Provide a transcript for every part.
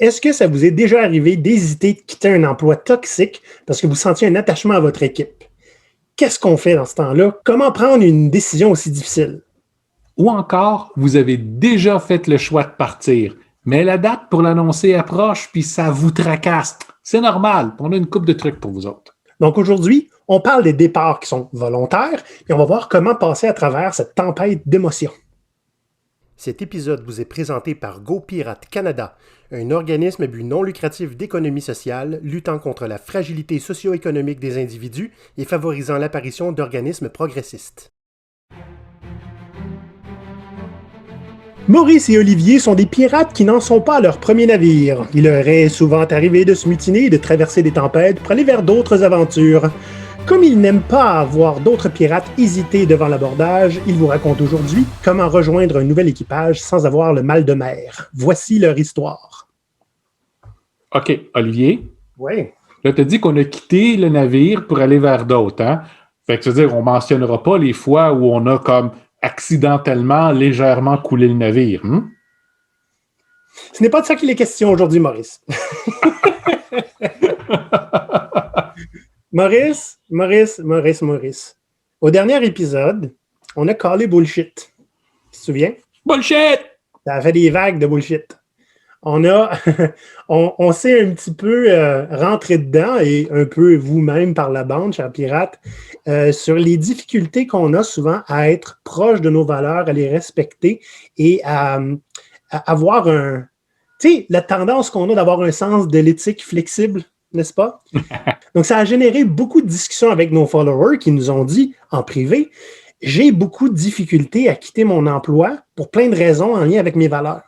Est-ce que ça vous est déjà arrivé d'hésiter de quitter un emploi toxique parce que vous sentiez un attachement à votre équipe? Qu'est-ce qu'on fait dans ce temps-là? Comment prendre une décision aussi difficile? Ou encore, vous avez déjà fait le choix de partir, mais la date pour l'annoncer approche, puis ça vous tracasse. C'est normal, on a une couple de trucs pour vous autres. Donc aujourd'hui, on parle des départs qui sont volontaires et on va voir comment passer à travers cette tempête d'émotions. Cet épisode vous est présenté par GoPirate Canada, un organisme à but non lucratif d'économie sociale luttant contre la fragilité socio-économique des individus et favorisant l'apparition d'organismes progressistes. Maurice et Olivier sont des pirates qui n'en sont pas à leur premier navire. Il leur est souvent arrivé de se mutiner et de traverser des tempêtes pour aller vers d'autres aventures. Comme ils n'aiment pas voir d'autres pirates hésiter devant l'abordage, ils vous racontent aujourd'hui comment rejoindre un nouvel équipage sans avoir le mal de mer. Voici leur histoire. OK, Olivier. Oui. Là, tu as dit qu'on a quitté le navire pour aller vers d'autres, hein? Fait que, c'est-à-dire, on ne mentionnera pas les fois où on a comme accidentellement, légèrement coulé le navire. Ce n'est pas de ça qu'il est question aujourd'hui, Maurice. Maurice. Au dernier épisode, on a callé bullshit. Tu te souviens? Bullshit! Ça a fait des vagues de bullshit. On s'est un petit peu rentré dedans et un peu vous-même par la bande, chers pirates, sur les difficultés qu'on a souvent à être proche de nos valeurs, à les respecter et à avoir la tendance qu'on a d'avoir un sens de l'éthique flexible, n'est-ce pas? Donc, ça a généré beaucoup de discussions avec nos followers qui nous ont dit en privé, j'ai beaucoup de difficultés à quitter mon emploi pour plein de raisons en lien avec mes valeurs.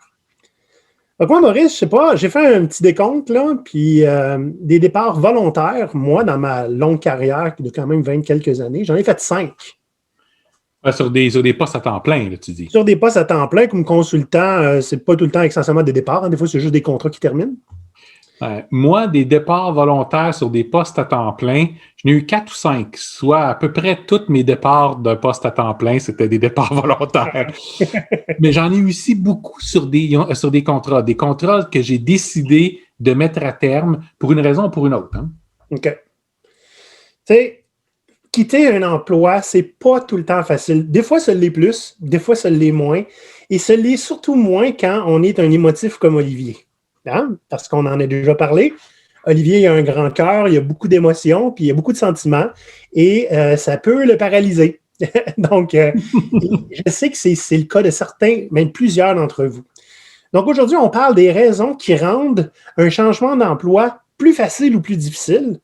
Donc moi, Maurice, je sais pas, j'ai fait un petit décompte, là, puis des départs volontaires, moi, dans ma longue carrière de quand même 20 quelques années, j'en ai fait 5. Sur des postes à temps plein, là, tu dis. Sur des postes à temps plein, comme consultant, c'est pas tout le temps essentiellement des départs, hein, des fois, c'est juste des contrats qui terminent. Moi, des départs volontaires sur des postes à temps plein, j'en ai eu 4 ou 5, soit à peu près tous mes départs d'un poste à temps plein, c'était des départs volontaires. Mais j'en ai eu aussi beaucoup sur des contrats que j'ai décidé de mettre à terme pour une raison ou pour une autre. Hein. OK. Tu sais, quitter un emploi, c'est pas tout le temps facile. Des fois, ça l'est plus, des fois, ça l'est moins. Et ça l'est surtout moins quand on est un émotif comme Olivier. Hein? Parce qu'on en a déjà parlé. Olivier, il a un grand cœur, il a beaucoup d'émotions, puis il a beaucoup de sentiments, et ça peut le paralyser. Donc, je sais que c'est le cas de certains, même plusieurs d'entre vous. Donc, aujourd'hui, on parle des raisons qui rendent un changement d'emploi plus facile ou plus difficile.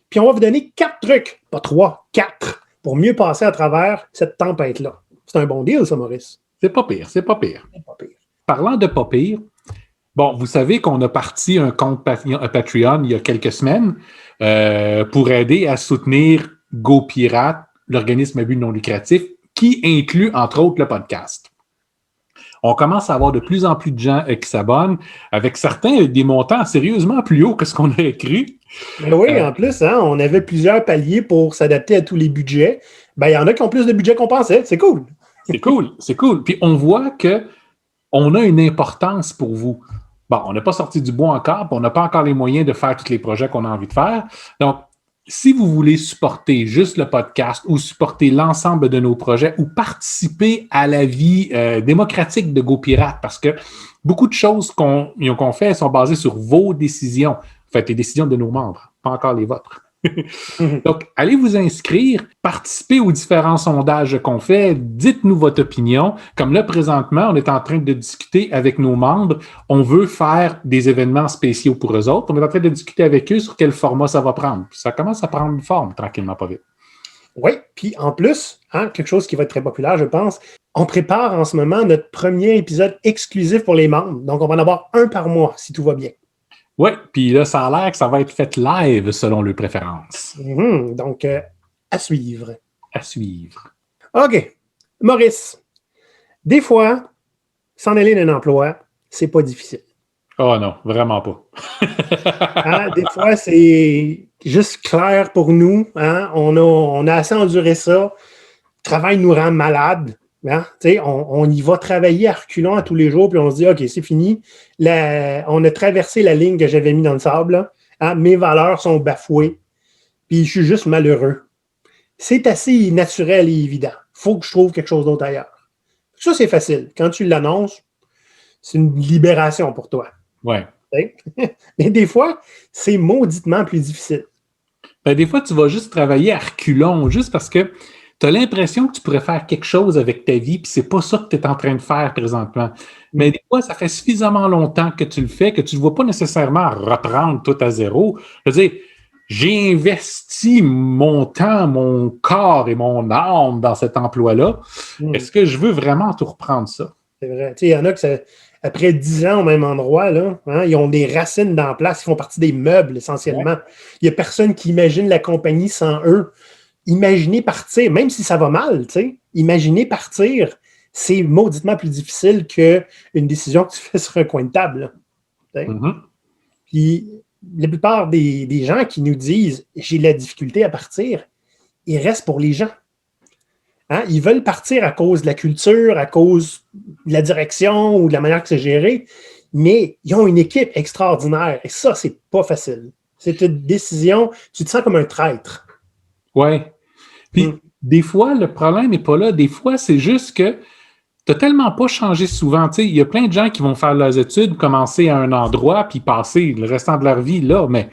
Puis, on va vous donner 4 trucs, pas 3, 4, pour mieux passer à travers cette tempête-là. C'est un bon deal, ça, Maurice? C'est pas pire. Parlant de pas pire, bon, vous savez qu'on a parti un compte Patreon il y a quelques semaines pour aider à soutenir GoPirate, l'organisme à but non lucratif, qui inclut, entre autres, le podcast. On commence à avoir de plus en plus de gens qui s'abonnent, avec certains des montants sérieusement plus hauts que ce qu'on a cru. Mais oui, en plus, hein, on avait plusieurs paliers pour s'adapter à tous les budgets. Ben, il y en a qui ont plus de budget qu'on pensait. C'est cool. C'est cool. Puis on voit qu'on a une importance pour vous. Bon, on n'a pas sorti du bois encore, puis on n'a pas encore les moyens de faire tous les projets qu'on a envie de faire. Donc, si vous voulez supporter juste le podcast ou supporter l'ensemble de nos projets ou participer à la vie démocratique de GoPirate, parce que beaucoup de choses qu'on fait sont basées sur vos décisions. Faites les décisions de nos membres, pas encore les vôtres. Donc, allez vous inscrire, participez aux différents sondages qu'on fait, dites-nous votre opinion. Comme là, présentement, on est en train de discuter avec nos membres. On veut faire des événements spéciaux pour eux autres. On est en train de discuter avec eux sur quel format ça va prendre. Ça commence à prendre une forme, tranquillement, pas vite. Oui, puis en plus, quelque chose qui va être très populaire, je pense, on prépare en ce moment notre premier épisode exclusif pour les membres. Donc, on va en avoir un par mois, si tout va bien. Oui, puis là, ça a l'air que ça va être fait live selon leurs préférences. Donc, à suivre. À suivre. OK. Maurice, des fois, s'en aller d'un emploi, c'est pas difficile. Oh non, vraiment pas. Des fois, c'est juste clair pour nous. Hein? On a assez enduré ça. Le travail nous rend malade. Hein? On y va travailler à reculons à tous les jours, puis on se dit, OK, c'est fini. On a traversé la ligne que j'avais mis dans le sable. Là. Hein? Mes valeurs sont bafouées, puis je suis juste malheureux. C'est assez naturel et évident. Il faut que je trouve quelque chose d'autre ailleurs. Ça, c'est facile. Quand tu l'annonces, c'est une libération pour toi. Ouais. Mais des fois, c'est mauditement plus difficile. Ben, des fois, tu vas juste travailler à reculons, juste parce que tu as l'impression que tu pourrais faire quelque chose avec ta vie, puis c'est pas ça que tu es en train de faire présentement. Mais des fois, ça fait suffisamment longtemps que tu le fais que tu ne vois pas nécessairement reprendre tout à zéro. Je veux dire, j'ai investi mon temps, mon corps et mon âme dans cet emploi-là. Est-ce que je veux vraiment tout reprendre ça? C'est vrai. Il y en a que après 10 ans au même endroit, là, hein, ils ont des racines dans la place, ils font partie des meubles essentiellement. Il n'y a personne qui imagine la compagnie sans eux. Imaginer partir, même si ça va mal, imaginer partir, c'est mauditement plus difficile qu'une décision que tu fais sur un coin de table. Puis la plupart des gens qui nous disent « j'ai de la difficulté à partir », ils restent pour les gens. Hein? Ils veulent partir à cause de la culture, à cause de la direction ou de la manière que c'est géré, mais ils ont une équipe extraordinaire et ça, c'est pas facile. C'est une décision, tu te sens comme un traître. Oui. Puis, des fois, le problème n'est pas là. Des fois, c'est juste que tu n'as tellement pas changé souvent. Tu sais, il y a plein de gens qui vont faire leurs études, commencer à un endroit, puis passer le restant de leur vie là, mais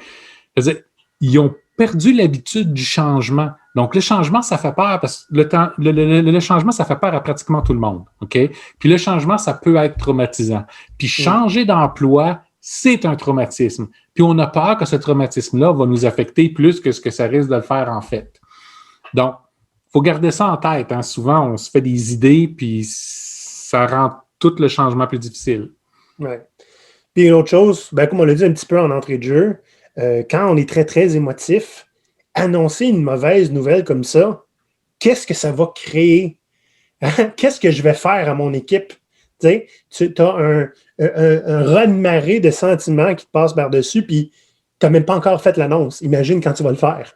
je veux dire, ils ont perdu l'habitude du changement. Donc, le changement, ça fait peur parce que le changement, ça fait peur à pratiquement tout le monde. OK? Puis le changement, ça peut être traumatisant. Puis changer d'emploi, c'est un traumatisme. Puis on a peur que ce traumatisme-là va nous affecter plus que ce que ça risque de le faire en fait. Donc, il faut garder ça en tête. Hein. Souvent, on se fait des idées, puis ça rend tout le changement plus difficile. Oui. Puis une autre chose, comme on l'a dit un petit peu en entrée de jeu, quand on est très, très émotif, annoncer une mauvaise nouvelle comme ça, qu'est-ce que ça va créer? Qu'est-ce que je vais faire à mon équipe? Tu as un raz-de-marée de sentiments qui te passent par-dessus, puis tu n'as même pas encore fait l'annonce. Imagine quand tu vas le faire.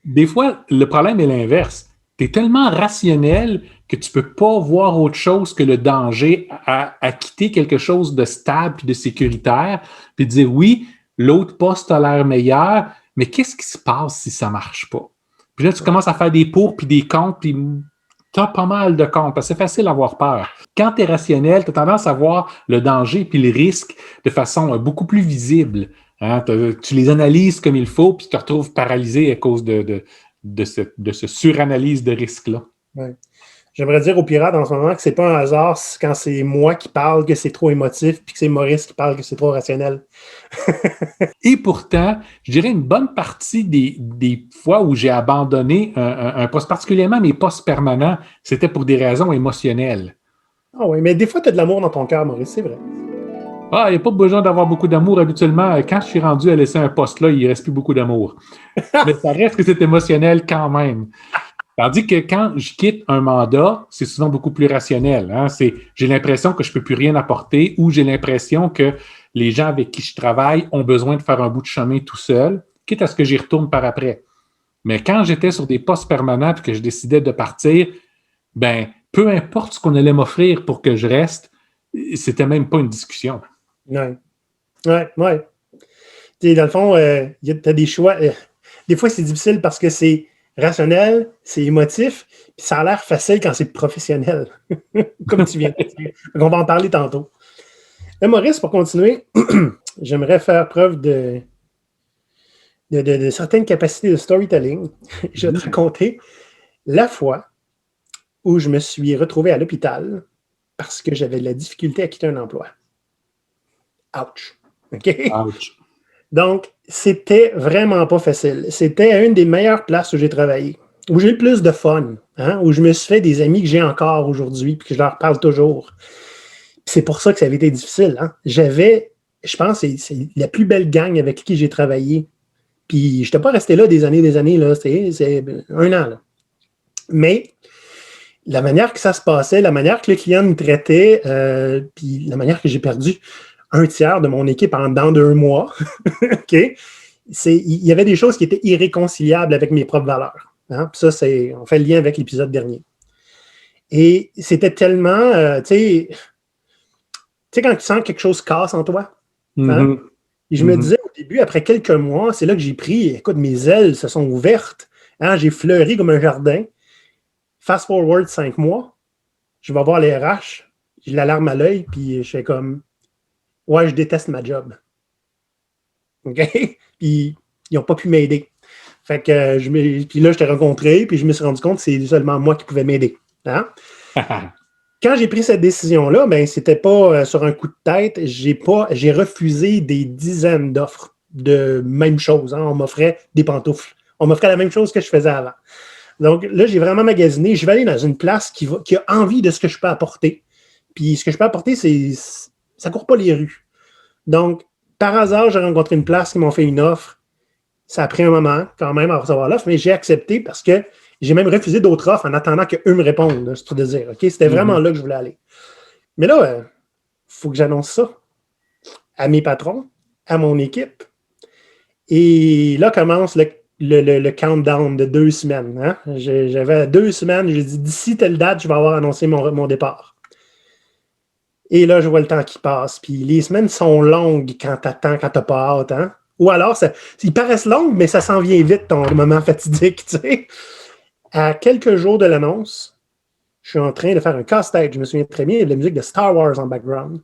Des fois, le problème est l'inverse. Tu es tellement rationnel que tu ne peux pas voir autre chose que le danger à quitter quelque chose de stable et de sécuritaire, puis dire oui, l'autre poste a l'air meilleur, mais qu'est-ce qui se passe si ça ne marche pas? Puis là, tu commences à faire des pour puis des contre, puis tu as pas mal de comptes, parce que c'est facile d'avoir peur. Quand tu es rationnel, tu as tendance à voir le danger puis le risque de façon beaucoup plus visible. Hein? Tu les analyses comme il faut, puis tu te retrouves paralysé à cause de ce suranalyse de risque-là. Ouais. J'aimerais dire aux pirates en ce moment que c'est pas un hasard quand c'est moi qui parle que c'est trop émotif, puis que c'est Maurice qui parle que c'est trop rationnel. Et pourtant, je dirais une bonne partie des fois où j'ai abandonné un poste, particulièrement mes postes permanents, c'était pour des raisons émotionnelles. Ah oui, mais des fois, tu as de l'amour dans ton cœur, Maurice, c'est vrai. Ah, il n'y a pas besoin d'avoir beaucoup d'amour habituellement. Quand je suis rendu à laisser un poste là, il ne reste plus beaucoup d'amour. Mais ça reste que c'est émotionnel quand même. Tandis que quand je quitte un mandat, c'est souvent beaucoup plus rationnel. Hein? J'ai l'impression que je ne peux plus rien apporter ou j'ai l'impression que les gens avec qui je travaille ont besoin de faire un bout de chemin tout seul, quitte à ce que j'y retourne par après. Mais quand j'étais sur des postes permanents et que je décidais de partir, peu importe ce qu'on allait m'offrir pour que je reste, c'était même pas une discussion. Oui. Oui. Dans le fond, tu as des choix. Des fois, c'est difficile parce que c'est rationnel, c'est émotif, puis ça a l'air facile quand c'est professionnel, comme tu viens de dire. On va en parler tantôt. Mais Maurice, pour continuer, j'aimerais faire preuve de certaines capacités de storytelling. Je vais te raconter la fois où je me suis retrouvé à l'hôpital parce que j'avais de la difficulté à quitter un emploi. Ouch. OK? Ouch. Donc, c'était vraiment pas facile. C'était une des meilleures places où j'ai travaillé, où j'ai eu le plus de fun, hein, où je me suis fait des amis que j'ai encore aujourd'hui et que je leur parle toujours. C'est pour ça que ça avait été difficile. Hein. Je pense que c'est la plus belle gang avec qui j'ai travaillé. Puis, je n'étais pas resté là des années, là. C'est un an, là. Mais la manière que ça se passait, la manière que le client me traitait, puis la manière que j'ai perdu un tiers de mon équipe en dedans d'1 mois. OK? Il y avait des choses qui étaient irréconciliables avec mes propres valeurs. Hein? Puis ça, on fait le lien avec l'épisode dernier. Et c'était tellement, tu sais, quand tu sens que quelque chose casse en toi, hein? Et je me disais au début, après quelques mois, c'est là que j'ai pris, écoute, mes ailes se sont ouvertes, hein? J'ai fleuri comme un jardin. Fast forward 5 mois, je vais voir les RH, j'ai la larme à l'œil, puis je fais comme, ouais, je déteste ma job. OK? Puis ils n'ont pas pu m'aider. Fait que puis là, je t'ai rencontré, puis je me suis rendu compte que c'est seulement moi qui pouvais m'aider. Hein? Quand j'ai pris cette décision-là, ben, c'était pas sur un coup de tête. J'ai refusé des dizaines d'offres de même chose. Hein? On m'offrait des pantoufles. On m'offrait la même chose que je faisais avant. Donc là, j'ai vraiment magasiné. Je vais aller dans une place qui a envie de ce que je peux apporter. Puis ce que je peux apporter, ça court pas les rues. Donc, par hasard, j'ai rencontré une place qui m'ont fait une offre. Ça a pris un moment quand même à recevoir l'offre, mais j'ai accepté parce que j'ai même refusé d'autres offres en attendant qu'eux me répondent. C'est pour te dire. Okay? C'était vraiment là que je voulais aller. Mais là, il faut que j'annonce ça à mes patrons, à mon équipe. Et là commence le countdown de 2 semaines. Hein? J'avais 2 semaines, j'ai dit d'ici telle date, je vais avoir annoncé mon départ. Et là, je vois le temps qui passe. Puis les semaines sont longues quand t'attends, quand t'as pas hâte. Hein? Ou alors, ils paraissent longues, mais ça s'en vient vite, ton moment fatidique. Tu sais. À quelques jours de l'annonce, je suis en train de faire un casse-tête. Je me souviens très bien, il y a de la musique de Star Wars en background.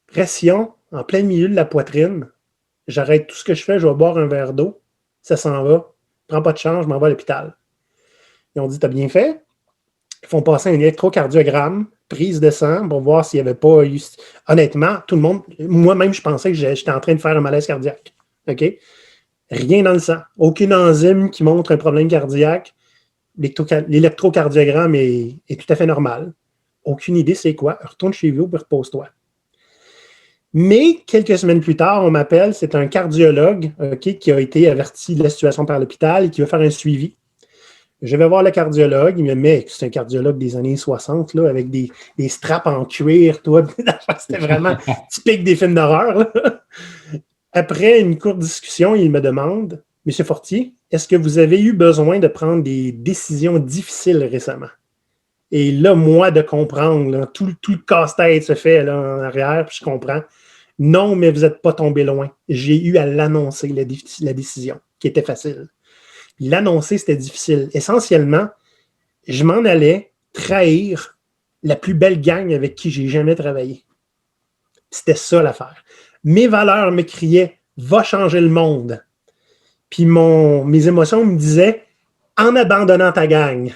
Pression en plein milieu de la poitrine. J'arrête tout ce que je fais, je vais boire un verre d'eau. Ça s'en va. Prends pas de chance, je m'en vais à l'hôpital. Ils ont dit, t'as bien fait. Ils font passer un électrocardiogramme, prise de sang, pour voir s'il n'y avait pas eu... Honnêtement, tout le monde... Moi-même, je pensais que j'étais en train de faire un malaise cardiaque. OK? Rien dans le sang. Aucune enzyme qui montre un problème cardiaque. L'électrocardiogramme est tout à fait normal. Aucune idée c'est quoi. Retourne chez vous et repose-toi. Mais quelques semaines plus tard, on m'appelle, c'est un cardiologue qui a été averti de la situation par l'hôpital et qui va faire un suivi. Je vais voir le cardiologue, il me met, c'est un cardiologue des années 60, là, avec des straps en cuir, toi. C'était vraiment typique des films d'horreur. Là. Après une courte discussion, il me demande, Monsieur Fortier, est-ce que vous avez eu besoin de prendre des décisions difficiles récemment? Et là, moi, de comprendre, là, tout le casse-tête se fait là, en arrière, puis je comprends. Non, mais vous n'êtes pas tombé loin. J'ai eu à l'annoncer, la décision, qui était facile. L'annoncer, c'était difficile. Essentiellement, je m'en allais trahir la plus belle gang avec qui j'ai jamais travaillé. C'était ça l'affaire. Mes valeurs me criaient « Va changer le monde ». Puis mes émotions me disaient « En abandonnant ta gang ».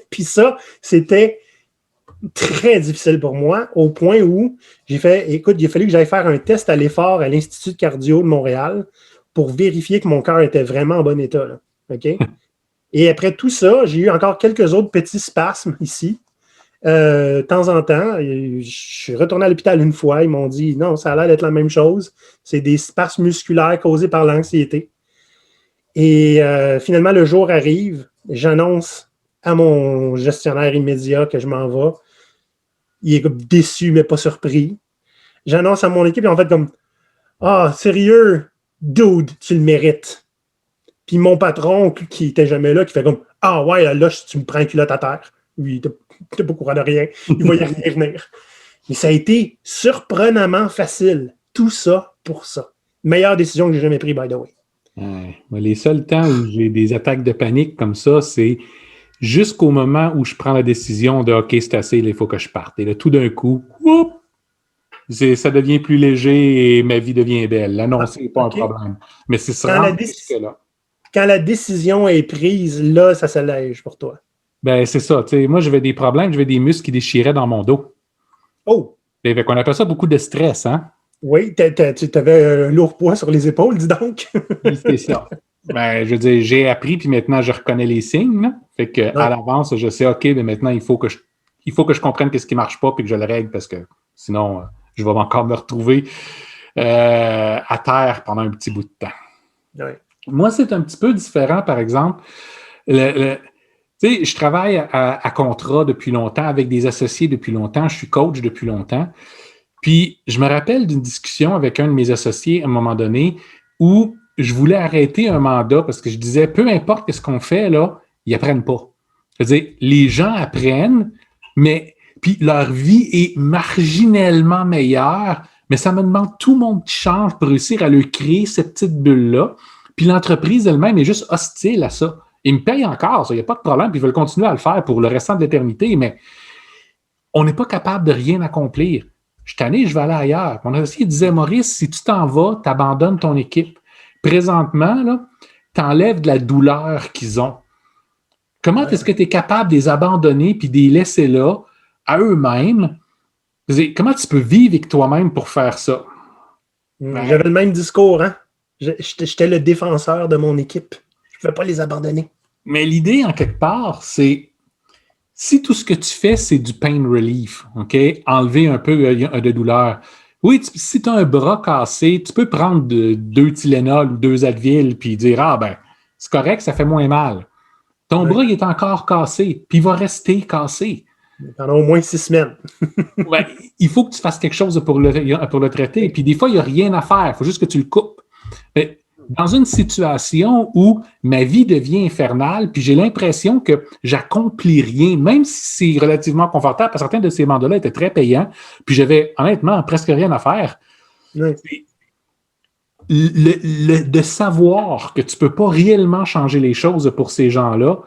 Puis ça, c'était très difficile pour moi, au point où j'ai fait, écoute, il a fallu que j'aille faire un test à l'effort à l'Institut de cardio de Montréal pour vérifier que mon cœur était vraiment en bon état. Là. OK? Et après tout ça, j'ai eu encore quelques autres petits spasmes ici. De temps en temps, je suis retourné à l'hôpital une fois. Ils m'ont dit, non, ça a l'air d'être la même chose. C'est des spasmes musculaires causés par l'anxiété. Et finalement, le jour arrive. J'annonce à mon gestionnaire immédiat que je m'en vais. Il est comme déçu, mais pas surpris. J'annonce à mon équipe, et en fait, comme ah, sérieux, dude, tu le mérites. Puis mon patron, qui était jamais là, qui fait comme ah ouais, là, tu me prends un culotte à terre. Lui, il n'était pas au courant de rien. Il voyait rien venir. Mais ça a été surprenamment facile. Tout ça pour ça. Meilleure décision que j'ai jamais prise, by the way. Les seuls temps où j'ai des attaques de panique comme ça, c'est jusqu'au moment où je prends la décision de OK, c'est assez, il faut que je parte. Et là, tout d'un coup, ça devient plus léger et ma vie devient belle. L'annoncer n'est pas un problème. Mais c'est ça. Quand la décision est prise, là, ça s'allège pour toi. Ben, c'est ça. Moi, j'avais des problèmes, j'avais des muscles qui déchiraient dans mon dos. Oh! On appelle ça beaucoup de stress, hein? Oui, tu avais un lourd poids sur les épaules, dis donc. Oui, c'est ça. Ben, je veux dire, j'ai appris, puis maintenant, je reconnais les signes. Là. Fait que à l'avance, je sais, OK, mais maintenant, il faut que je comprenne qu'est-ce qui ne marche pas, puis que je le règle, parce que sinon, je vais encore me retrouver à terre pendant un petit bout de temps. Oui. Moi, c'est un petit peu différent, par exemple. Tu sais, je travaille à contrat depuis longtemps, avec des associés depuis longtemps, je suis coach depuis longtemps. Puis, je me rappelle d'une discussion avec un de mes associés à un moment donné où je voulais arrêter un mandat parce que je disais, peu importe ce qu'on fait, là, ils apprennent pas. C'est-à-dire, les gens apprennent, mais puis leur vie est marginalement meilleure, mais ça me demande tout le monde qui change pour réussir à leur créer cette petite bulle-là. Puis l'entreprise elle-même est juste hostile à ça. Ils me payent encore, il n'y a pas de problème, puis ils veulent continuer à le faire pour le restant de l'éternité, mais on n'est pas capable de rien accomplir. Je suis tanné, je vais aller ailleurs. Mon associé disait, Maurice, si tu t'en vas, tu abandonnes ton équipe. Présentement, tu enlèves de la douleur qu'ils ont. Comment est-ce que tu es capable de les abandonner puis de les laisser là, à eux-mêmes? Comment tu peux vivre avec toi-même pour faire ça? J'avais le même discours, hein? J'étais le défenseur de mon équipe. Je ne pouvais pas les abandonner. Mais l'idée, en quelque part, c'est si tout ce que tu fais, c'est du pain relief, OK? Enlever un peu de douleur. Oui, si tu as un bras cassé, tu peux prendre 2 Tylenol ou 2 Advil puis dire, ah ben, c'est correct, ça fait moins mal. Ton bras, il est encore cassé, puis il va rester cassé. Pendant au moins 6 semaines. Ouais, il faut que tu fasses quelque chose pour le traiter. Puis des fois, il n'y a rien à faire. Il faut juste que tu le coupes. Mais dans une situation où ma vie devient infernale, puis j'ai l'impression que j'accomplis rien, même si c'est relativement confortable, parce que certains de ces mandats-là étaient très payants, puis j'avais honnêtement presque rien à faire. Oui. De savoir que tu ne peux pas réellement changer les choses pour ces gens-là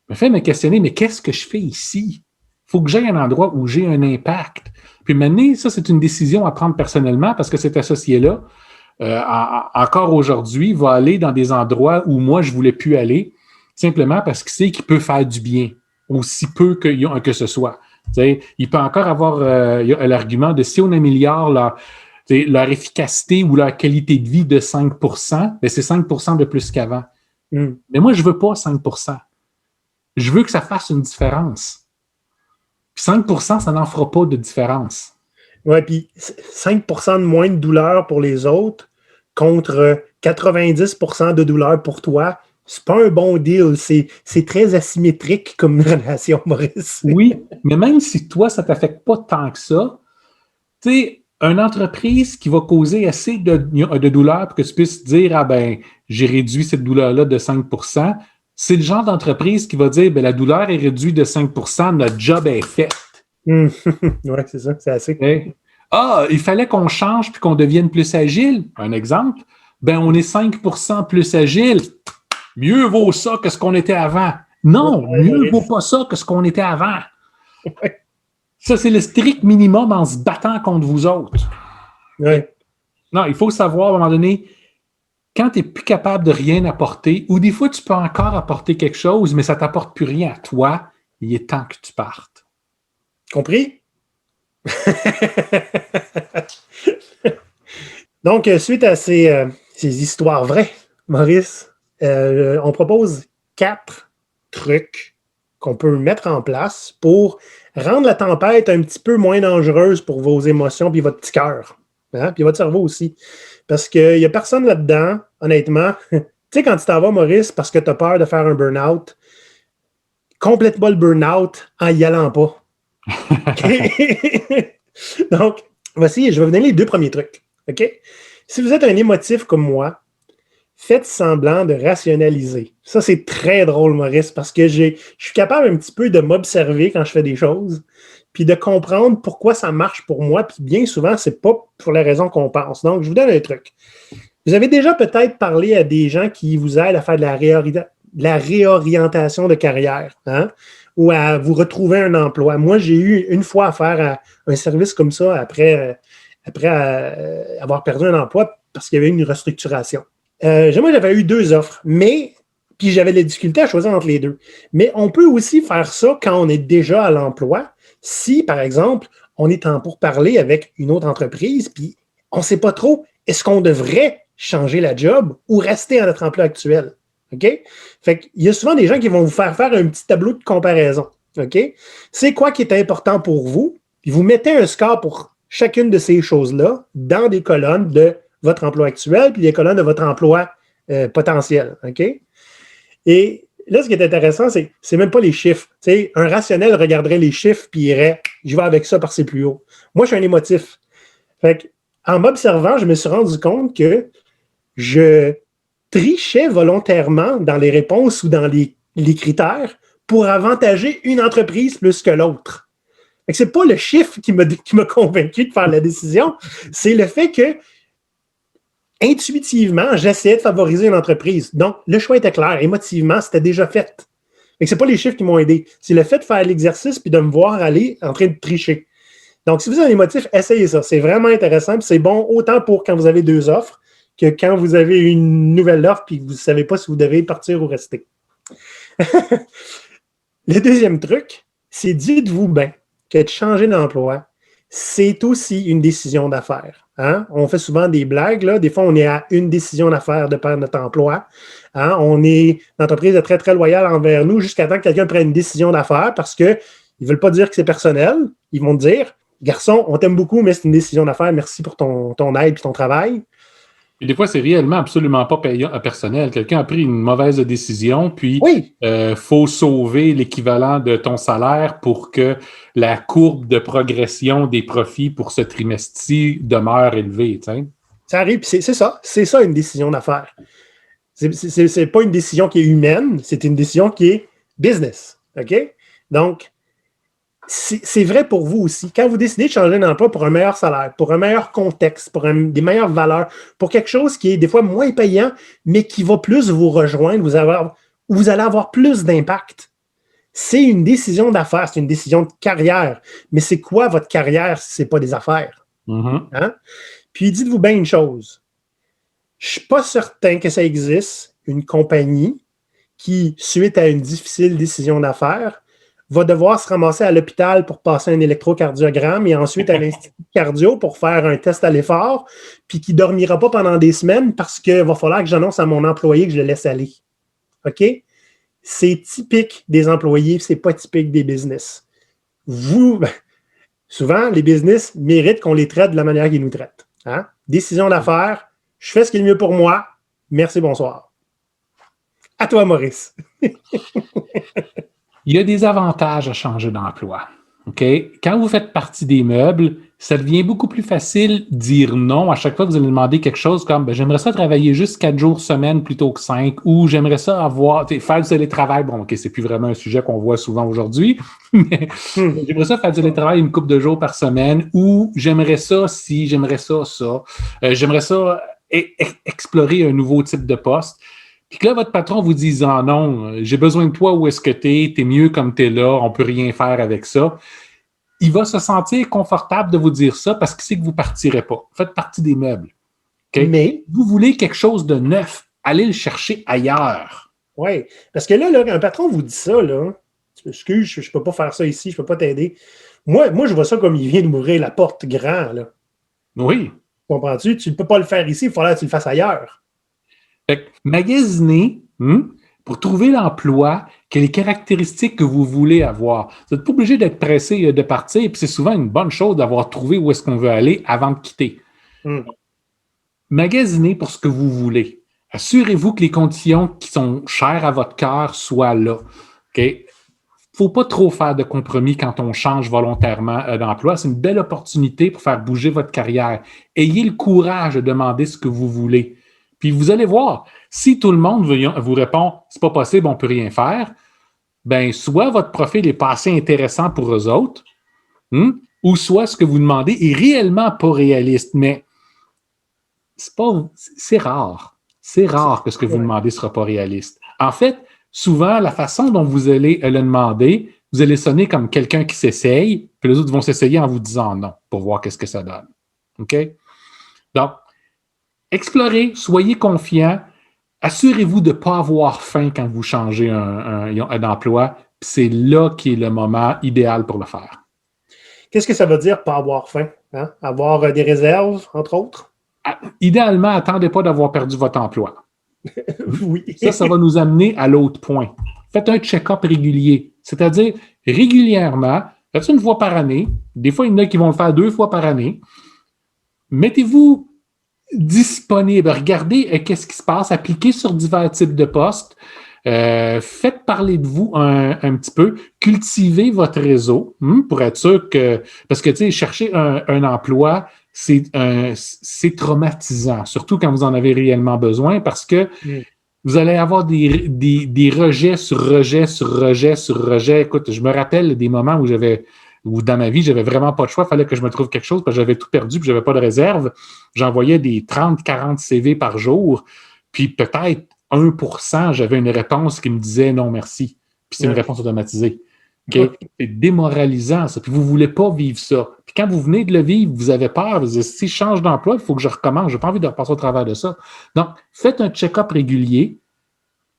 me fait me questionner, mais qu'est-ce que je fais ici? Il faut que j'aille à un endroit où j'ai un impact. Puis maintenant, ça, c'est une décision à prendre personnellement parce que cet associé-là, encore aujourd'hui, va aller dans des endroits où moi, je ne voulais plus aller, simplement parce qu'il sait qu'il peut faire du bien, aussi peu que ce soit. T'sais, il peut encore avoir l'argument de si on améliore leur efficacité ou leur qualité de vie de 5%, bien, c'est 5% de plus qu'avant. Mais moi, je ne veux pas 5%. Je veux que ça fasse une différence. Puis 5%, ça n'en fera pas de différence. Oui, puis 5% de moins de douleur pour les autres contre 90% de douleur pour toi, c'est pas un bon deal. C'est très asymétrique comme relation, Maurice. Oui, mais même si toi, ça ne t'affecte pas tant que ça, tu sais, une entreprise qui va causer assez de douleur pour que tu puisses dire, ah ben, j'ai réduit cette douleur-là de 5%, c'est le genre d'entreprise qui va dire, ben, la douleur est réduite de 5%, notre job est fait. Oui, c'est ça, c'est assez. Okay. Ah, il fallait qu'on change puis qu'on devienne plus agile. Un exemple, ben, on est 5% plus agile. Mieux vaut ça que ce qu'on était avant. Non, mieux vaut pas ça que ce qu'on était avant. Ça, c'est le strict minimum en se battant contre vous autres. Ouais. Non, il faut savoir, à un moment donné, quand tu n'es plus capable de rien apporter, ou des fois, tu peux encore apporter quelque chose, mais ça ne t'apporte plus rien à toi, il est temps que tu partes. Compris? Donc, suite à ces histoires vraies, Maurice, on propose 4 trucs qu'on peut mettre en place pour rendre la tempête un petit peu moins dangereuse pour vos émotions puis votre petit cœur. Hein? Puis votre cerveau aussi. Parce qu'il n'y a personne là-dedans, honnêtement. Tu sais, quand tu t'en vas, Maurice, parce que tu as peur de faire un burn-out, complète pas le burn-out en y allant pas. Donc, voici, je vais vous donner les 2 premiers trucs. OK? Si vous êtes un émotif comme moi, faites semblant de rationaliser. Ça, c'est très drôle, Maurice, parce que je suis capable un petit peu de m'observer quand je fais des choses, puis de comprendre pourquoi ça marche pour moi, puis bien souvent, c'est pas pour la raison qu'on pense. Donc, je vous donne un truc. Vous avez déjà peut-être parlé à des gens qui vous aident à faire de la réorientation de carrière, hein? Ou à vous retrouver un emploi. Moi, j'ai eu une fois affaire à un service comme ça après avoir perdu un emploi parce qu'il y avait eu une restructuration. Moi, j'avais eu 2 offres, puis j'avais des difficultés à choisir entre les 2. Mais on peut aussi faire ça quand on est déjà à l'emploi. Si, par exemple, on est en pourparlers avec une autre entreprise, puis on ne sait pas trop, est-ce qu'on devrait changer la job ou rester à notre emploi actuel? OK? Fait qu'il y a souvent des gens qui vont vous faire un petit tableau de comparaison. OK? C'est quoi qui est important pour vous? Puis vous mettez un score pour chacune de ces choses-là dans des colonnes de votre emploi actuel puis des colonnes de votre emploi potentiel. OK? Et là, ce qui est intéressant, c'est même pas les chiffres. T'sais, un rationnel regarderait les chiffres puis irait « je vais avec ça parce que c'est plus haut ». Moi, je suis un émotif. Fait en m'observant, je me suis rendu compte que je trichais volontairement dans les réponses ou dans les critères pour avantager une entreprise plus que l'autre. Ce n'est pas le chiffre qui m'a convaincu de faire la décision, c'est le fait que intuitivement, j'essayais de favoriser une entreprise. Donc, le choix était clair. Émotivement, c'était déjà fait. Ce n'est pas les chiffres qui m'ont aidé. C'est le fait de faire l'exercice puis de me voir aller en train de tricher. Donc, si vous avez un émotif, essayez ça. C'est vraiment intéressant. C'est bon autant pour quand vous avez 2 offres que quand vous avez une nouvelle offre et que vous ne savez pas si vous devez partir ou rester. Le deuxième truc, c'est dites-vous bien que de changer d'emploi, c'est aussi une décision d'affaires. Hein? On fait souvent des blagues. Là. Des fois, on est à une décision d'affaires de perdre notre emploi. Hein? On est l'entreprise est très, très loyale envers nous jusqu'à temps que quelqu'un prenne une décision d'affaires parce qu'ils ne veulent pas dire que c'est personnel. Ils vont dire, garçon, on t'aime beaucoup, mais c'est une décision d'affaires. Merci pour ton aide et ton travail. Et des fois, c'est réellement absolument pas personnel. Quelqu'un a pris une mauvaise décision, puis faut sauver l'équivalent de ton salaire pour que la courbe de progression des profits pour ce trimestre-ci demeure élevée. T'sais. Ça arrive, puis c'est ça une décision d'affaires. C'est pas une décision qui est humaine, c'est une décision qui est business. OK? Donc, c'est vrai pour vous aussi. Quand vous décidez de changer d'emploi pour un meilleur salaire, pour un meilleur contexte, pour des meilleures valeurs, pour quelque chose qui est des fois moins payant, mais qui va plus vous rejoindre, vous allez avoir plus d'impact. C'est une décision d'affaires, c'est une décision de carrière. Mais c'est quoi votre carrière si ce n'est pas des affaires? Mm-hmm. Hein? Puis dites-vous bien une chose. Je ne suis pas certain que ça existe, une compagnie qui, suite à une difficile décision d'affaires, va devoir se ramasser à l'hôpital pour passer un électrocardiogramme et ensuite à l'Institut cardio pour faire un test à l'effort, puis qui ne dormira pas pendant des semaines parce qu'il va falloir que j'annonce à mon employé que je le laisse aller. OK? C'est typique des employés, c'est pas typique des business. Souvent, les business méritent qu'on les traite de la manière qu'ils nous traitent. Hein? Décision d'affaires, je fais ce qui est le mieux pour moi. Merci, bonsoir. À toi, Maurice. Il y a des avantages à changer d'emploi. Okay? Quand vous faites partie des meubles, ça devient beaucoup plus facile de dire non à chaque fois que vous allez demander quelque chose comme j'aimerais ça travailler juste 4 jours semaine plutôt que 5 ou j'aimerais ça faire du télétravail. Bon, OK, c'est plus vraiment un sujet qu'on voit souvent aujourd'hui, mais j'aimerais ça faire du télétravail une couple de jours par semaine ou j'aimerais ça si, j'aimerais ça. J'aimerais ça explorer un nouveau type de poste. Puis que là, votre patron vous dit « non, j'ai besoin de toi où est-ce que t'es mieux comme t'es là, on peut rien faire avec ça », il va se sentir confortable de vous dire ça parce qu'il sait que vous ne partirez pas. Vous faites partie des meubles. Okay? Mais vous voulez quelque chose de neuf, allez le chercher ailleurs. Oui, parce que là, un patron vous dit ça, là, excuse, je ne peux pas faire ça ici, je ne peux pas t'aider. Moi, je vois ça comme il vient de m'ouvrir la porte grand, là. Oui. Comprends-tu? Tu ne peux pas le faire ici, il faudra que tu le fasses ailleurs. Fait que magasiner pour trouver l'emploi, quelles caractéristiques que vous voulez avoir. Vous n'êtes pas obligé d'être pressé de partir, puis c'est souvent une bonne chose d'avoir trouvé où est-ce qu'on veut aller avant de quitter. Magasinez pour ce que vous voulez. Assurez-vous que les conditions qui sont chères à votre cœur soient là. Okay? Il ne faut pas trop faire de compromis quand on change volontairement d'emploi. C'est une belle opportunité pour faire bouger votre carrière. Ayez le courage de demander ce que vous voulez. Puis vous allez voir, si tout le monde vous répond « c'est pas possible, on ne peut rien faire », bien, soit votre profil n'est pas assez intéressant pour eux autres, ou soit ce que vous demandez est réellement pas réaliste. Mais c'est rare. C'est rare que ce que vous demandez ne sera pas réaliste. En fait, souvent, la façon dont vous allez le demander, vous allez sonner comme quelqu'un qui s'essaye, puis les autres vont s'essayer en vous disant non pour voir qu'est-ce que ça donne. OK? Donc, explorez, soyez confiants, assurez-vous de ne pas avoir faim quand vous changez un emploi, puis c'est là qui est le moment idéal pour le faire. Qu'est-ce que ça veut dire, pas avoir faim? Hein? Avoir des réserves, entre autres? Idéalement, attendez pas d'avoir perdu votre emploi. Oui. Ça va nous amener à l'autre point. Faites un check-up régulier, c'est-à-dire régulièrement, faites une fois par année, des fois, il y en a qui vont le faire 2 fois par année. Mettez-vous disponible, regardez qu'est-ce qui se passe, appliquez sur divers types de postes, faites parler de vous un petit peu, cultivez votre réseau pour être sûr que, parce que tu sais, chercher un emploi, c'est traumatisant, surtout quand vous en avez réellement besoin parce que Vous allez avoir des rejets sur rejets sur rejets sur rejets. Écoute, je me rappelle des moments où dans ma vie, j'avais vraiment pas de choix. Il fallait que je me trouve quelque chose parce que j'avais tout perdu et j'avais pas de réserve. J'envoyais des 30-40 CV par jour. Puis peut-être 1%, j'avais une réponse qui me disait non, merci. Puis c'est une réponse automatisée. Okay? C'est démoralisant, ça. Puis vous ne voulez pas vivre ça. Puis quand vous venez de le vivre, vous avez peur. Vous dites, si je change d'emploi, il faut que je recommence. Je n'ai pas envie de repasser au travers de ça. Donc, faites un check-up régulier.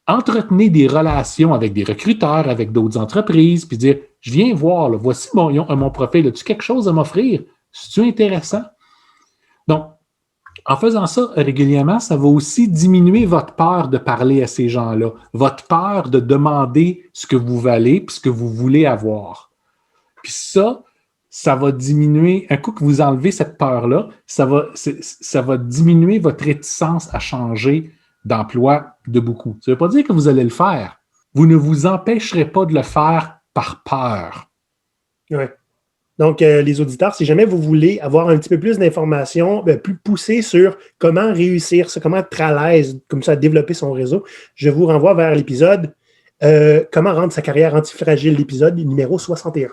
Entretenez des relations avec des recruteurs, avec d'autres entreprises, puis dire, je viens voir, là, voici mon profil. As-tu quelque chose à m'offrir? C'est-tu intéressant? Donc, en faisant ça régulièrement, ça va aussi diminuer votre peur de parler à ces gens-là, votre peur de demander ce que vous valez puis ce que vous voulez avoir. Puis ça va diminuer, un coup que vous enlevez cette peur-là, ça va diminuer votre réticence à changer d'emploi de beaucoup. Ça ne veut pas dire que vous allez le faire. Vous ne vous empêcherez pas de le faire par peur. Oui. Donc, les auditeurs, si jamais vous voulez avoir un petit peu plus d'informations, plus poussées sur comment réussir ça, comment être à l'aise, comme ça, développer son réseau, je vous renvoie vers l'épisode Comment rendre sa carrière antifragile, l'épisode numéro 61.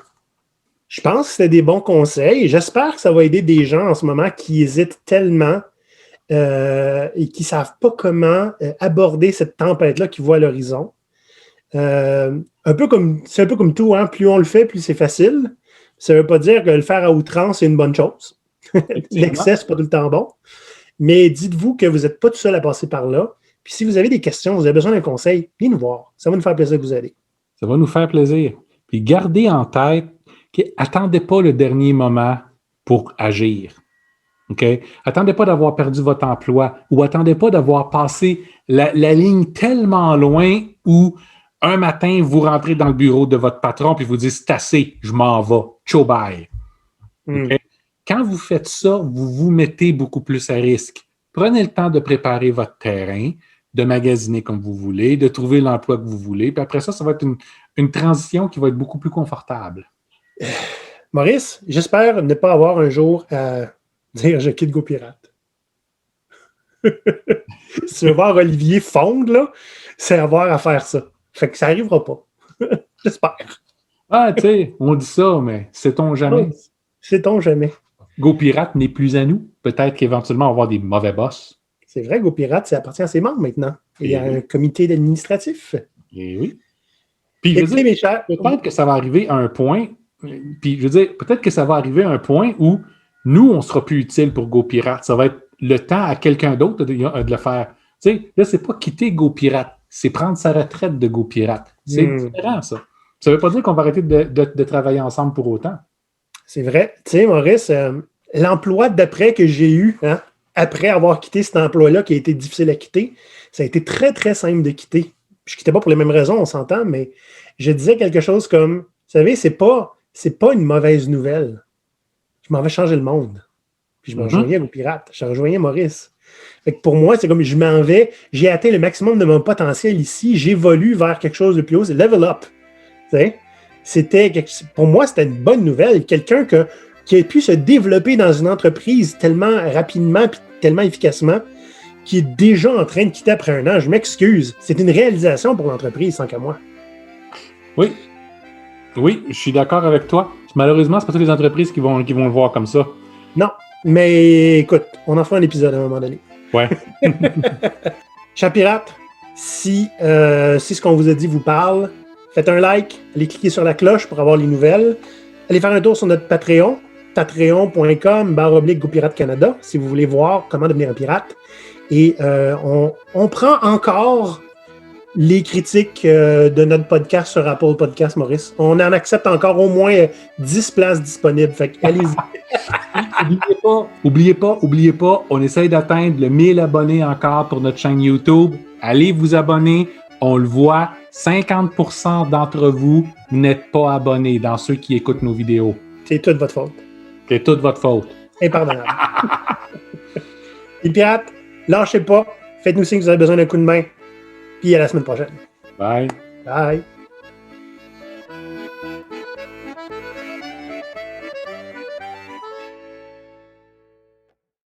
Je pense que c'était des bons conseils. J'espère que ça va aider des gens en ce moment qui hésitent tellement et qui ne savent pas comment aborder cette tempête-là qui voit à l'horizon. C'est un peu comme tout, hein? Plus on le fait, plus c'est facile. Ça ne veut pas dire que le faire à outrance, c'est une bonne chose. L'excès, ce n'est pas tout le temps bon. Mais dites-vous que vous n'êtes pas tout seul à passer par là. Puis si vous avez des questions, vous avez besoin d'un conseil, venez nous voir. Ça va nous faire plaisir de vous aider. Ça va nous faire plaisir. Puis gardez en tête attendez pas le dernier moment pour agir. Okay? Attendez pas d'avoir perdu votre emploi ou attendez pas d'avoir passé la ligne tellement loin où un matin, vous rentrez dans le bureau de votre patron et vous dites « c'est assez, je m'en vais, ciao bye ». Okay? Quand vous faites ça, vous vous mettez beaucoup plus à risque. Prenez le temps de préparer votre terrain, de magasiner comme vous voulez, de trouver l'emploi que vous voulez. Puis après ça, ça va être une transition qui va être beaucoup plus confortable. Maurice, j'espère ne pas avoir un jour à dire « je quitte GoPirate ». Si tu veux voir Olivier fondre, là, c'est avoir à faire ça. Fait que ça n'arrivera pas. J'espère. Ah, tu sais, on dit ça, mais sait-on jamais? Sait-on jamais. GoPirate n'est plus à nous. Peut-être qu'éventuellement, on va avoir des mauvais boss. C'est vrai, GoPirate, ça appartient à ses membres maintenant. Il y a un comité administratif. Et oui. Puis, je veux dire, peut-être que ça va arriver à un point, puis je veux dire, peut-être que ça va arriver à un point où nous, on ne sera plus utile pour GoPirate. Ça va être le temps à quelqu'un d'autre de le faire. Tu sais, là, c'est pas quitter GoPirate, c'est prendre sa retraite de GoPirate. C'est différent, ça. Ça ne veut pas dire qu'on va arrêter de travailler ensemble pour autant. C'est vrai. Tu sais, Maurice, l'emploi d'après que j'ai eu, hein, après avoir quitté cet emploi-là qui a été difficile à quitter, ça a été très, très simple de quitter. Je ne quittais pas pour les mêmes raisons, on s'entend, mais je disais quelque chose comme, vous savez, c'est pas une mauvaise nouvelle. Je m'en vais changer le monde. Puis je me rejoignais aux pirates. Je rejoignais Maurice. Fait que pour moi, c'est comme je m'en vais, j'ai atteint le maximum de mon potentiel ici, j'évolue vers quelque chose de plus haut, c'est level up. Pour moi, c'était une bonne nouvelle. Quelqu'un qui a pu se développer dans une entreprise tellement rapidement et tellement efficacement, qui est déjà en train de quitter après un an. Je m'excuse. C'est une réalisation pour l'entreprise, sans qu'à moi. Oui. Oui, je suis d'accord avec toi. Malheureusement, c'est pas toutes les entreprises qui vont le voir comme ça. Non. Mais écoute, on en fera un épisode à un moment donné. Ouais. Chers pirates, si ce qu'on vous a dit vous parle, faites un like, allez cliquer sur la cloche pour avoir les nouvelles. Allez faire un tour sur notre Patreon, patreon.com/GoPirate Canada, si vous voulez voir comment devenir un pirate. Et on prend encore les critiques de notre podcast sur Apple Podcast, Maurice. On en accepte encore au moins 10 places disponibles. Fait allez-y. Oubliez pas, on essaye d'atteindre le 1000 abonnés encore pour notre chaîne YouTube. Allez vous abonner. On le voit, 50% d'entre vous n'êtes pas abonnés dans ceux qui écoutent nos vidéos. C'est toute votre faute. C'est toute votre faute. Impardonnable. Les pirates, lâchez pas. Faites-nous signe que vous avez besoin d'un coup de main. Puis à la semaine prochaine. Bye. Bye.